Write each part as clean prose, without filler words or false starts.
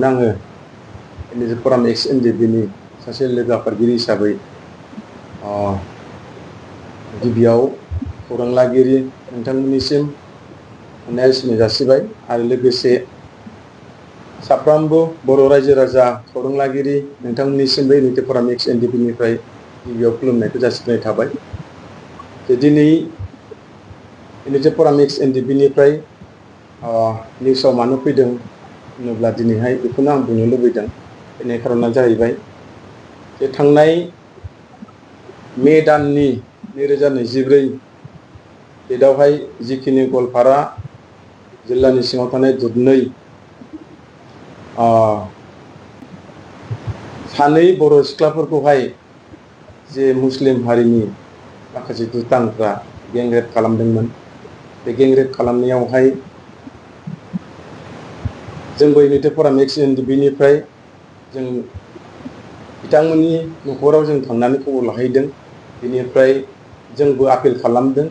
गिबियावनो आङो एनएजे फराम एक्स एनडिपिनि सासे लोगो आफादगिरि हिसाबै गिबियाव खौरांलागिरि नोंथांमोननिसिम अननाय सिनाय जासिबाय आरो लोगोसे साफ्रोमबो बर' रायजो राजा खौरांलागिरि नोंथांमोननिसिमबो एनएजे फराम एक्स एनडिपिनिफ्राय गिबियाव खुलुमनायखौ जासिनाय थाबाय। जे दिनै एनएजे फराम एक्स एनडिपिनिफ्राय निउसाव मानो फैदों होनोब्ला दिनैहाय बेखौनो आं बुंनो लुबैदों। फैनाय खारना जाहैबाय जे थांनाय मे दाननि 2024 डेटआवहाय जिखिनि गवालपारा जिल्लानि सिङाव थानाय दुधनै सानै बर' सिख्लाफोरखौहाय जे मुस्लिम हारिनि माखासे दुथांफ्रा गेंरेप खालामदोंमोन। बे गेंरेप खालामनायावहाय जोंबो एनएजे फराम एक्स एनडिपिनिफ्राय जों बिथांमोननि न'खराव जों थांनानै खबर लाहैदों। बेनिफ्राय जोंबो आपिल खालामदों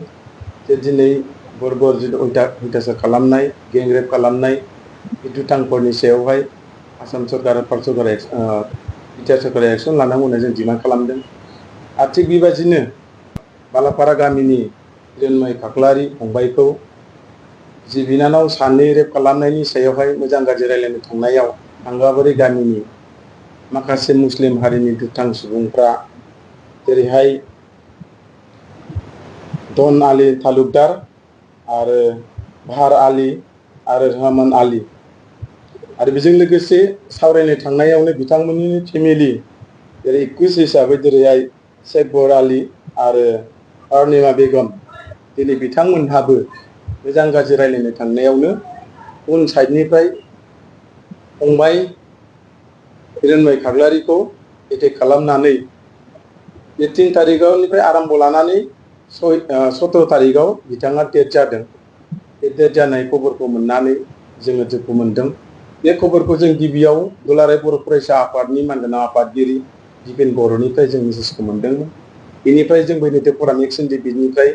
जे दिनै बर्बर अयथासार खालामनाय गेंरेप खालामनाय बे दुथांफोरनि सायावहाय आसाम सरकार भारत सरकारा बिटिआर सरकारा एक्सन लानांगौ होनना जों डिमान्ड खालामदों। आरो थिग बेबायदिनो बालापारा गामिनि हिरनमय खाख्लारि फंबायखौ जि बिनानाव सानै रेप खालामनायनि सायावहाय मोजां गाज्रि रायलायनो थांनायाव आंगाबारि गामिनि माखासे मुस्लिम हारिनि दुथां सुबुंफ्रा जेरैहाय डन आली तालुकदार आरो बाहार आली आरो रहमान आली आरो बेजों लोगोसे सावरायनो थांनायावनो बिथांमोननि फेमिलि जेरै एकुइस हिसाबै जेरैहाय शेख बर आली आरो अर्निमा बेगम दिनै बिथांमोनहाबो मोजां गाज्रि रायलायनो थांनायावनो उन साइडनिफ्राय फंबाय हिरनमय खाख्लारिखौ एटेक खालामनानै बे 3 तारिखनिफ्राय आराम्भ लानानै 17 तारिखआव बिथाङा डेथ जादों। बे डेथ जानाय खबरखौ मोननानै जोङो दुखु मोनदों। बे खबरखौ जों गिबियाव दुलाराय बर' फरायसा आफादनि मानगोनां आफादगिरि दिपेन बर'निफ्राय जों मेसेजखौ मोनदोंमोन। बेनिफ्राय जोंबो एनएजे फराम एक्स एनडिपिनिफ्राय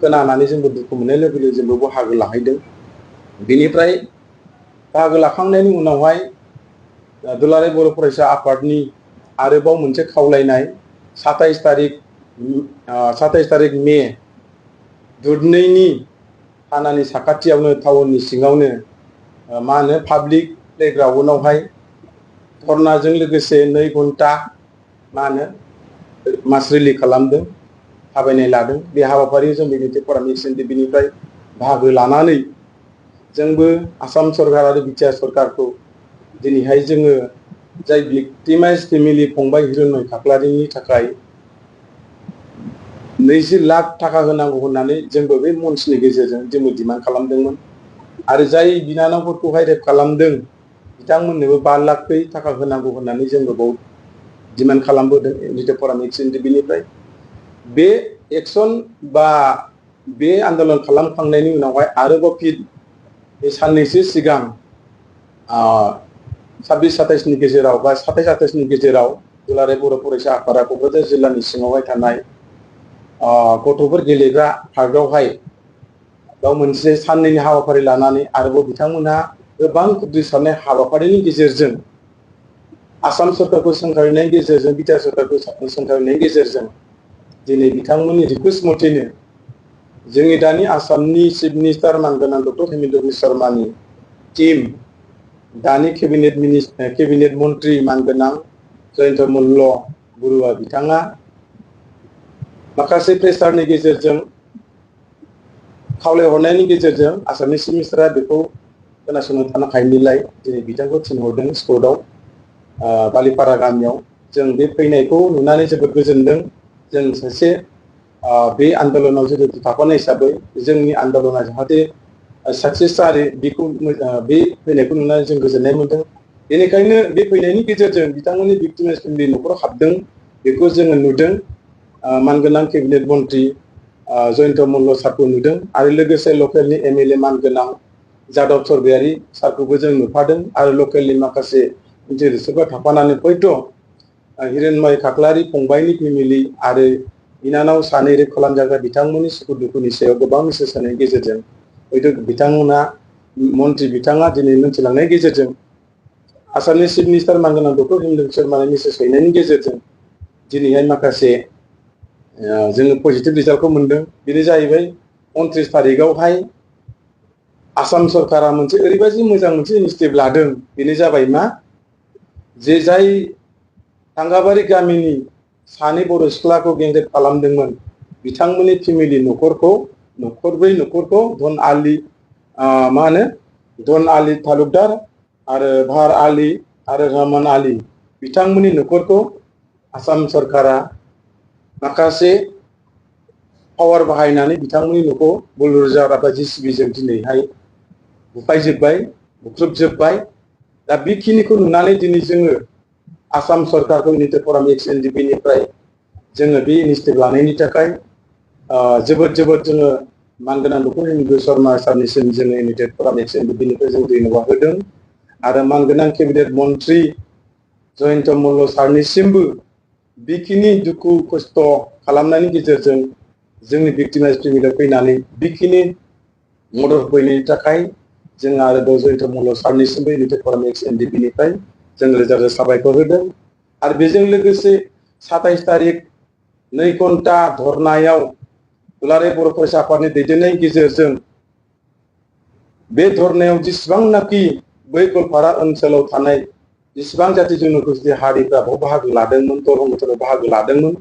खोनानानै जोंबो दुखु मोननाय लोगो लोगो जोंबो बाहागो लाहैदों। बेनिफ्राय बाहागो लाखांनायनि उनावहाय दुलाराय बर' फरायसा आफादनि आरोबाव मोनसे खावलायनाय 27 तारिख मे दुधनैनि थानानि साखाथियावनो टाउननि सिङावनो मा होनो पाब्लिक प्लेग्राउन्डआवहाय धर्नाजों लोगोसे 2 घन्टा मा होनो मास रिलि खालामदों, थाबायनाय लादों। बे हाबाफारियाव जों एनएजे फराम एक्स एनडिपिनिफ्राय बाहागो लानानै जोंबो आसाम सरकार आरो बिटिआर सरकारखौ दिनैहाय जोङो जाय भिक्टिमाइज फेमिलि फंबाय हिरनमय खाख्लारिनि थाखाय 20 लाख थाखा होनांगौ होननानै जोंबो बे मन्चनि गेजेरजों जोंबो डिमान्ड खालामदोंमोन। आरो जाय बिनानावफोरखौहाय रेप खालामदों बिथांमोननोबो 5 लाख थाखा होनांगौ होननानै जोंबो बाव डिमान्ड खालामबोदों एनएजे फराम एक्स एनडिपिनिफ्राय। बे एक्सन बा बे आन्दलन खालामखांनायनि उनावहाय आरोबाव फिन बे साननैसो सिगां 26-27 गेजेराव बा 27-28 गेजेराव दुलाराय बर' फरायसा आफादा क'क्राझार जिल्लानि सिङावहाय थानाय गथ'फोर गेलेग्रा पार्कआवहाय बेयाव मोनसे साननैनि हाबाफारि लानानै आरोबाव बिथांमोनहा गोबां खुद्रिसारनाय हाबाफारिनि गेजेरजों आसाम सरकारखौ सोंखारिनायनि गेजेरजों बिटिआर सरकारखौ सोंखारिनायनि गेजेरजों दिनै बिथांमोननि रिकुवेस्ट मथेनो जोंनि दानि आसामनि चिफ मिनिस्टार मानगोनां डक्टर हेमन्त बिश्व शर्मानि टीम दानि केबिनेट मन्त्रि मानगोनां जयन्त मल्ल बरुवा बिथाङा माखासे प्रेसारनि गेजेरजों खावलायहरनायनि गेजेरजों आसामनि चिफ मिनिस्टारा बेखौ खोनासंनो थानो हायैनिलाय दिनै बिथांखौ थिनहरदों स्कटआव बालिपारा गामियाव। जों बे फैनायखौ नुनानै जोबोद गोजोनदों। जों सासे बे आन्दलनाव जों थाफानाय हिसाबै जोंनि आन्दलना जाहाथे साक्सेस जायो बेखौ बे फैनायखौ नुनानै जों गोजोननाय मोनदों। बेनिखायनो बे फैनायनि गेजेरजों बिथांमोननि भिक्टिमाइज फेमिलि न'खराव हाबदों बेखौ जोङो नुदों। मानगोनां केबिनेट मन्त्रि जयन्त मल्ल सारखौ नुदों आरो लोगोसे लकेलनि एमएलए मानगोनां जादब सरगयारि सारखौबो जों नुफादों आरो लकेलनि माखासे इन्टारेस्टफोरा थाफानानै हयथ' हिरनमय खाख्लारि फंबायनि फेमिलि आरो बिनानाव सानै रेप खालामजाग्रा बिथांमोननि सुखु दुखुनि सायाव गोबां मेसेज होनायनि गेजेरजों हयथ' बिथांमोना मन्त्रि बिथाङा दिनै मिथिलांनायनि गेजेरजों आसामनि चिफ मिनिस्टार मानगोनां डक्टर हिमन्त शर्मानि मेसेज हैनायनि गेजेरजों दिनैहाय माखासे जोङो पजिटिभ रिजाल्टखौ मोन्दों। बेनो जाहैबाय 29 तारिखआवहाय आसाम सरकारा मोनसे ओरैबायदि मोजां मोनसे इनिसिएटिभ लादों। बेनो जाबाय मा जे जाय थांगाबारि गामिनि सानै बर' सिख्लाखौ गेंरेप खालामदोंमोन बिथांमोननि फेमिलि न'खरब्रै न'खरखौ धन आली तालुकदार आरो भार आली आरो रहमान आली बिथांमोननि न'खरखौ आसाम सरकारा माखासे पावार बाहायनानै बिथांमोननि न'खौ बुलडोजार एबा JCBजों दिनैहाय बुख्रुबजोब्बाय। दा बेखिनिखौ नुनानै दिनै जोङो आसाम सरकारखौ इउनाइटेड फराम एक्स एनडिपिनिफ्राय जोङो बे इनिसिएटिभ लानायनि थाखाय जोबोद जोङो मानगोनां डक्टर हिमन्त शर्मा सारनिसिम जोङो इउनाइटेड फराम एक्स एनडिपिनिफ्राय जों धन्यबाद होदों आरो मानगोनां केबिनेट मन्त्रि जयन्त मल्ल सारनिसिमबो बेखिनि दुखु खस्थ' खालामनायनि गेजेरजों जोंनि भिक्टिमाइज फेमिलियाव फैनानै बेखिनि मदद होफैनायनि थाखाय जों आरो जयन्त मल्ल सारनिसिमबो इउनाइटेड फराम एक्स एनडिपिनिफ्राय जों रोजा रोजा साबायखर होदों। आरो बेजों लोगोसे 27 तारिख 2 घन्टा धरनायाव दुलाराय बर' फरायसा आफादनि दैदेननायनि गेजेरजों बे धरनायाव जेसेबांनाखि बै गवालपारा ओनसोलाव थानाय जेसेबां जाति जन'गोष्ठी हारिफ्रा बाव बाहागो लादोंमोन, दरं बोथोराव बाहागो लादोंमोन,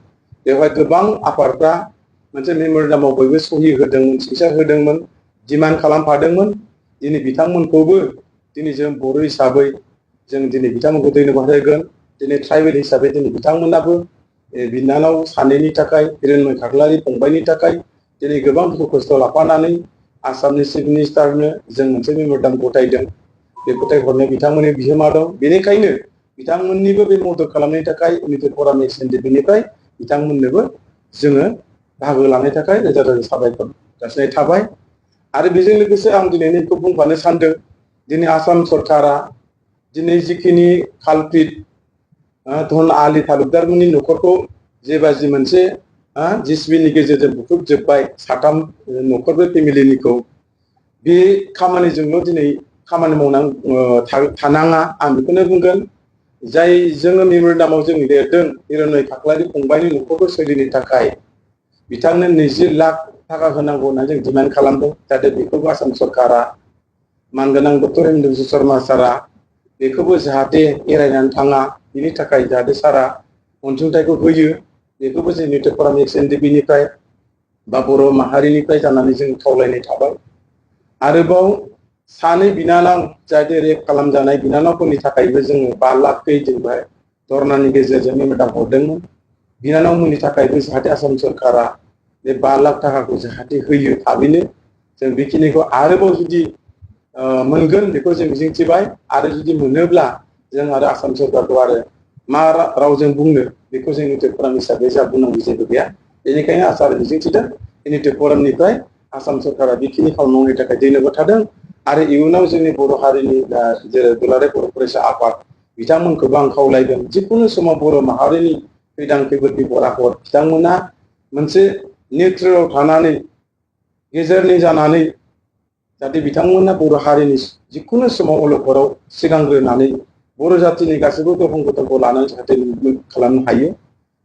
बेवहाय गोबां आफादफ्रा मोनसे मेम'रेन्डामाव बयबो सहि होदोंमोन, सिगनेसार होदोंमोन, डिमान्ड खालामफादोंमोन। दिनै बिथांमोनखौबो दिनै जों बर' हिसाबै जों दिनै बिथांमोनखौ धन्यबाद होगोन। दिनै ट्राइबेल हिसाबै दिनै बिथांमोनाबो बिनानाव सानैनि थाखाय हिरण्मय खाख्लारि फंबायनि थाखाय दिनै गोबां दुखु खस्थ' लाफानानै आसामनि चिफ मिनिस्टारनो जों मोनसे मेम'रेन्डाम गथायदों। बे गथायहरनाय बिथांमोननि बिहोमा दं। बेनिखायनो बिथांमोननिबो बे मदद खालामनायनि थाखाय इउनाइटेड फराम एक्स एनडिपिनिफ्राय बिथांमोननोबो जोङो बाहागो लानायनि थाखाय रोजा रोजा साबायखर जासिनाय थाबाय। आरो बेजों लोगोसे आं दिनै नैखौ बुंफानो सानदों, दिनै आसाम सरकारा दिनै जिखिनि कालप्रिट धन आली तालुकदारमोननि न'खरखौ जेबादि मोनसे JCBनि गेजेरजों बुख्रुबजोब्बाय साथाम न'खरब्रै फेमिलिनिखौ, बे खामानिजोंल' दिनै खामानि थानाङा आं बेखौनो बुंगोन। जाय जोङो मेम'रेन्डामाव जों लिरदों हिरण्मय खाख्लारि फंबायनि न'खरखौ सोलिनो थाखाय बिथांनो 20 लाख थाखा होनांगौ होननानै जों डिमान्ड खालामदों। जाहाथे बेखौबो आसाम सरकारा मानगोनां डक्टर हिमन्त शर्मा सारा बेखौबो जाहाथे एरायनानै थाङा, बिनि थाखाय जाहाथे सारा अनसुंथाइखौ होयो। बेखौबो जों इउनाइटेड फराम एक्स एनडिपिनिफ्राय बा बर' माहारिनिफ्राय जानानै जों खावलायनाय थाबाय। आरोबाव सानै बिनानाव जाहाथे रेप खालामजानाय बिनानावफोरनि थाखायबो जोङो 5 लाखै जोंहाय धरनानि गेजेरजों मेम'रेन्डाम हरदोंमोन। बिनानावमोननि थाखायबो जाहाथे आसाम सरकारा बे 5 लाख थाखाखौ जाहाथे होयो थाबैनो। जों बेखिनिखौ आरोबाव जुदि मोनगोन बेखौ जों मिजिंथिबाय। आरो जुदि मोनोब्ला जों आरो आसाम सरकारखौ आरो मा रावजों बुंनो, बेखौ जों इउनाइटेड फराम हिसाबै जा बुंनांगौ जेबो गैया। बेनिखायनो आसा मिजिंथिदों इउनाइटेड फरामनिफ्राय आसाम सरकारा बेखिनि खामानिनि थाखाय धन्यबाद थादों। आरो इयुनाव जोंनि बर' हारिनि जेरै दुलाराय बर' फरायसा आफाद बिथांमोनखौबो आं खावलायगोन, जिखुनु समाव बर' माहारिनि खैदां खैफोद बिपद आफद बिथांमोना मोनसे निउट्रेलाव थानानै गेजेरनि जानानै जाहाथे बिथांमोना बर' हारिनि जिखुनु समाव अलखदाव सिगांग्रोनानै बर' जातिनि गासैबो दफं गथंखौ लानानै जाहाथे खालामनो हायो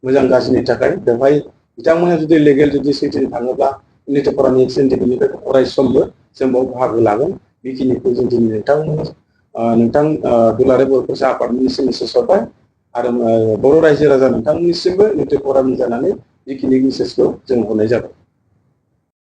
मोजां गाज्रिनि थाखाय। बेवहाय बिथांमोना जुदि लेगेल जुदि सैथो थाङोब्ला इउनाइटेड फराम एक्स एनडिपिनिफ्राय अरायसमबो जों बाव बाहागो लागोन। बेखिनिखौ जों दिनै नोंथां दुलाराय बर' फरायसा आफादनिसिम मेसेज हरबाय। आरो बर' रायजो राजा नोंथांमोननिसिमबो इउनाइटेड फरामनि जानानै बेखिनि मेसेजखौ जों हरनाय जाबाय।